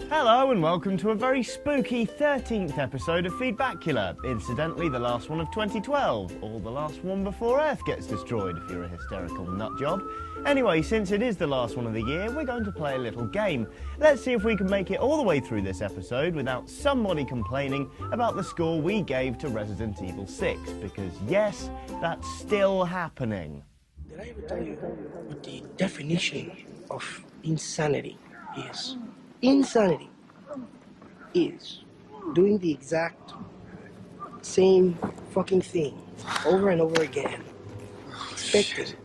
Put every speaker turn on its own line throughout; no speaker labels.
Hello and welcome to a very spooky 13th episode of Feedbackula. Incidentally, the last one of 2012, or the last one before Earth gets destroyed if you're a hysterical nutjob. Anyway, since it is the last one of the year, we're going to play a little game. Let's see if we can make it all the way through this episode without somebody complaining about the score we gave to Resident Evil 6, because yes, that's still happening.
Did I ever tell you what the definition of insanity is? Insanity is doing the exact same fucking thing over and over again, expecting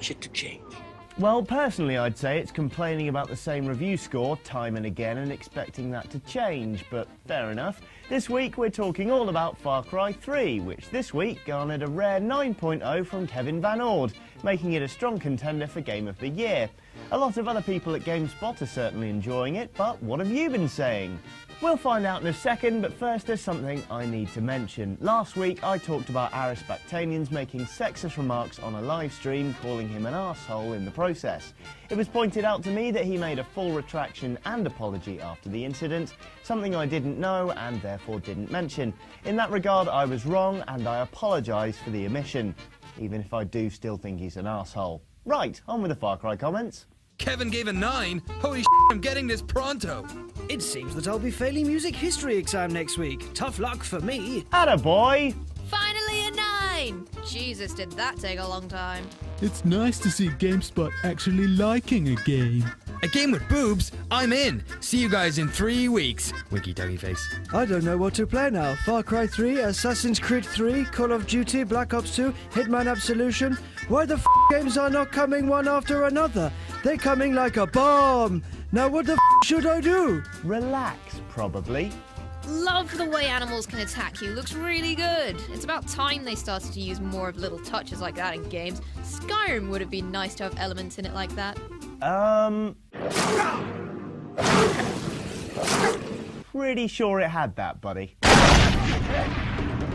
shit to change.
Well, personally, I'd say it's complaining about the same review score time and again and expecting that to change, but fair enough. This week, we're talking all about Far Cry 3, which this week garnered a rare 9.0 from Kevin Van Ord, making it a strong contender for Game of the Year. A lot of other people at GameSpot are certainly enjoying it, but what have you been saying? We'll find out in a second, but first there's something I need to mention. Last week I talked about Aris Bactanians making sexist remarks on a live stream, calling him an arsehole in the process. It was pointed out to me that he made a full retraction and apology after the incident, something I didn't know and therefore didn't mention. In that regard I was wrong and I apologise for the omission, even if I do still think he's an arsehole. Right, on with the Far Cry comments.
Kevin gave a 9? Holy shit, I'm getting this pronto.
It seems that I'll be failing music history exam next week. Tough luck for me.
Attaboy!
Finally a 9! Jesus, did that take a long time.
It's nice to see GameSpot actually liking a game.
A game with boobs? I'm in. See you guys in 3 weeks. Winky doggy face.
I don't know what to play now. Far Cry 3, Assassin's Creed 3, Call of Duty, Black Ops 2, Hitman Absolution. Why the games are not coming one after another? They're coming like a bomb. Now what the should I do?
Relax, probably.
Love the way animals can attack you. Looks really good. It's about time they started to use more of little touches like that in games. Skyrim would have been nice to have elements in it like that.
Pretty sure it had that, buddy.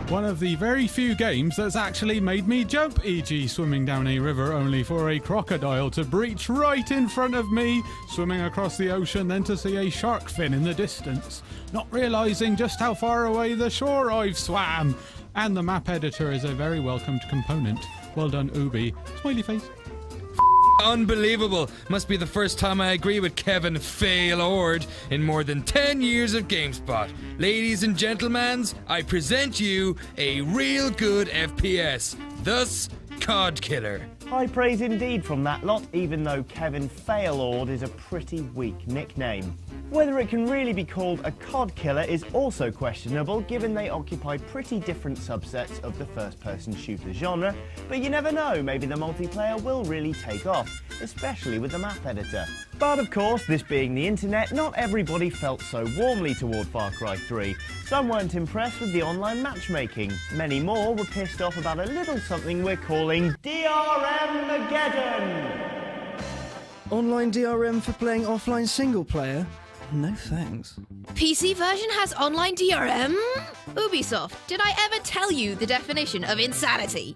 One of the very few games that's actually made me jump, e.g. swimming down a river only for a crocodile to breach right in front of me, swimming across the ocean then to see a shark fin in the distance, not realising just how far away the shore I've swam. And the map editor is a very welcomed component. Well done, Ubi. Smiley face.
Unbelievable. Must be the first time I agree with Kevin Fail-Ord in more than 10 years of GameSpot. Ladies and gentlemen, I present you a real good FPS. Thus, COD Killer.
High praise indeed from that lot, even though Kevin Fail-Ord is a pretty weak nickname. Whether it can really be called a COD killer is also questionable, given they occupy pretty different subsets of the first-person shooter genre, but you never know, maybe the multiplayer will really take off, especially with the map editor. But of course, this being the internet, not everybody felt so warmly toward Far Cry 3. Some weren't impressed with the online matchmaking. Many more were pissed off about a little something we're calling DRM-mageddon.
Online DRM for playing offline single player? No thanks.
PC version has online DRM? Ubisoft, did I ever tell you the definition of insanity?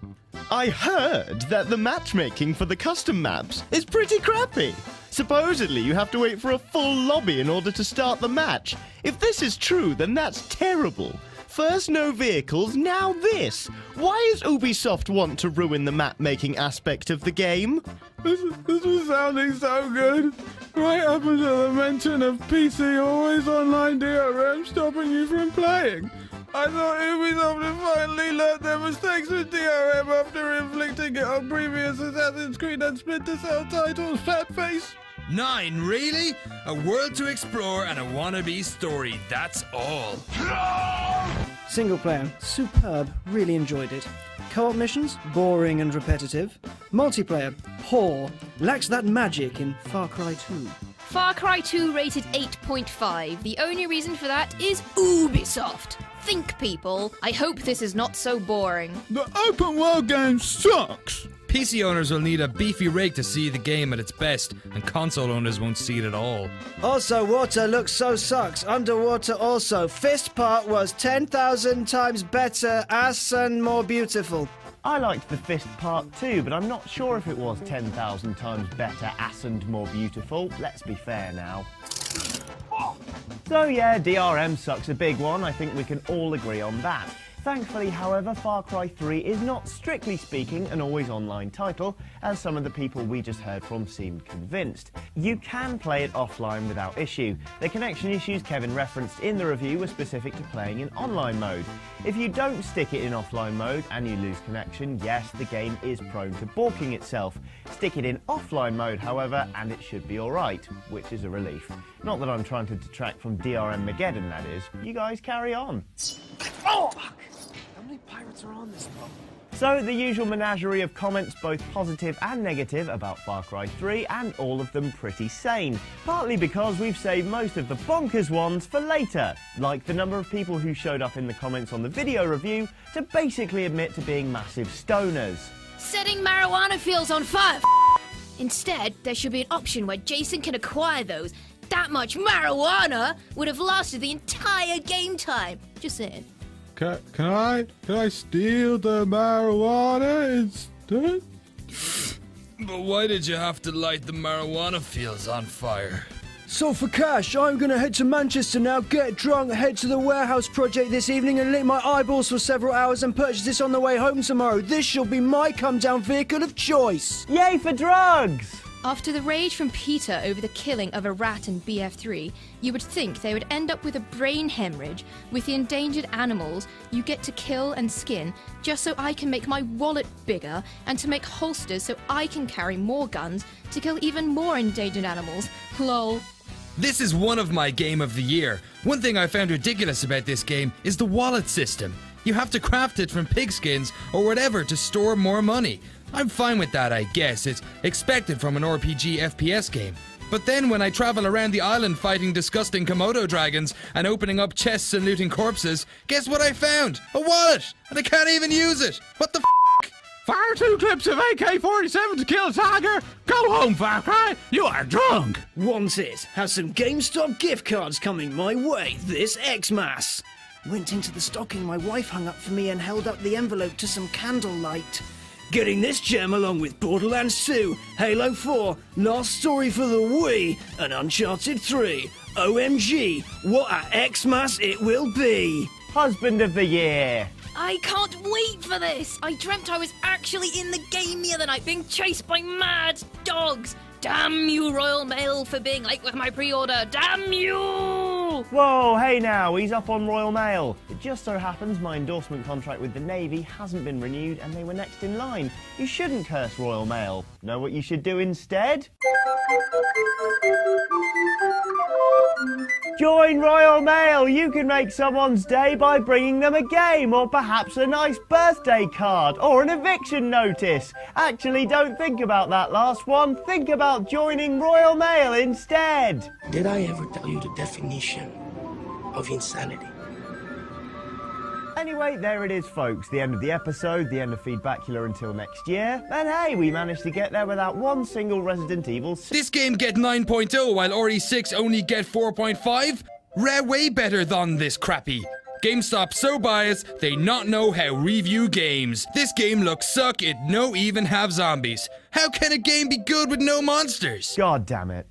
I heard that the matchmaking for the custom maps is pretty crappy. Supposedly you have to wait for a full lobby in order to start the match. If this is true, then that's terrible. First no vehicles, now this. Why does Ubisoft want to ruin the map-making aspect of the game?
This was sounding so good. Right up until the mention of PC always online DRM stopping you from playing. I thought Ubisoft had finally learnt their mistakes with DRM after inflicting it on previous Assassin's Creed and Splinter Cell titles, fat face.
9, really? A world to explore and a wannabe story, that's all.
Single player, superb, really enjoyed it. Co-op missions, boring and repetitive. Multiplayer, poor, lacks that magic in Far Cry 2.
Far Cry 2 rated 8.5. The only reason for that is Ubisoft. Think, people. I hope this is not so boring.
The open world game sucks.
PC owners will need a beefy rig to see the game at its best, and console owners won't see it at all.
Also, water looks so sucks. Underwater also. Fist part was 10,000 times better, ass and more beautiful.
I liked the fist part too, but I'm not sure if it was 10,000 times better, ass and more beautiful. Let's be fair now. So yeah, DRM sucks a big one. I think we can all agree on that. Thankfully, however, Far Cry 3 is not, strictly speaking, an always online title, as some of the people we just heard from seemed convinced. You can play it offline without issue. The connection issues Kevin referenced in the review were specific to playing in online mode. If you don't stick it in offline mode and you lose connection, yes, the game is prone to balking itself. Stick it in offline mode, however, and it should be alright, which is a relief. Not that I'm trying to detract from DRM Mageddon, that is. You guys carry on.
Oh! How many pirates are on this boat?
So, the usual menagerie of comments, both positive and negative, about Far Cry 3, and all of them pretty sane. Partly because we've saved most of the bonkers ones for later, like the number of people who showed up in the comments on the video review to basically admit to being massive stoners.
Setting marijuana fields on fire! Instead, there should be an option where Jason can acquire those. That much marijuana would have lasted the entire game time. Just saying.
Can I steal the marijuana instead?
But why did you have to light the marijuana fields on fire?
So for cash, I'm gonna head to Manchester now, get drunk, head to the warehouse project this evening and lick my eyeballs for several hours and purchase this on the way home tomorrow. This shall be my come-down vehicle of choice.
Yay for drugs!
After the rage from Peter over the killing of a rat in BF3, you would think they would end up with a brain hemorrhage with the endangered animals you get to kill and skin just so I can make my wallet bigger and to make holsters so I can carry more guns to kill even more endangered animals. Lol.
This is one of my game of the year. One thing I found ridiculous about this game is the wallet system. You have to craft it from pigskins or whatever to store more money. I'm fine with that, I guess. It's expected from an RPG FPS game. But then when I travel around the island fighting disgusting Komodo dragons and opening up chests and looting corpses, guess what I found? A wallet! And I can't even use it! What the f***?
Fire 2 clips of AK-47 to kill a tiger? Go home, Far Cry! You are drunk!
Want it? Have some GameStop gift cards coming my way this Xmas. Went into the stocking my wife hung up for me and held up the envelope to some candlelight. Getting this gem along with Borderlands 2, Halo 4, Last Story for the Wii, and Uncharted 3. OMG, what a Xmas it will be!
Husband of the Year!
I can't wait for this! I dreamt I was actually in the game the other night being chased by mad dogs! Damn you, Royal Mail, for being late with my pre-order! Damn you!
Whoa, hey now, he's up on Royal Mail. It just so happens my endorsement contract with the Navy hasn't been renewed and they were next in line. You shouldn't curse Royal Mail. Know what you should do instead? Join Royal Mail! You can make someone's day by bringing them a game, or perhaps a nice birthday card, or an eviction notice. Actually, don't think about that last one. Think about joining Royal Mail instead.
Did I ever tell you the definition of insanity?
Anyway, there it is, folks. The end of the episode, the end of Feedbackula until next year. And hey, we managed to get there without one single Resident Evil.
This game get 9.0 while RE6 only get 4.5? Way better than this crappy. GameStop so biased, they not know how review games. This game looks suck, it no even have zombies. How can a game be good with no monsters?
God damn it.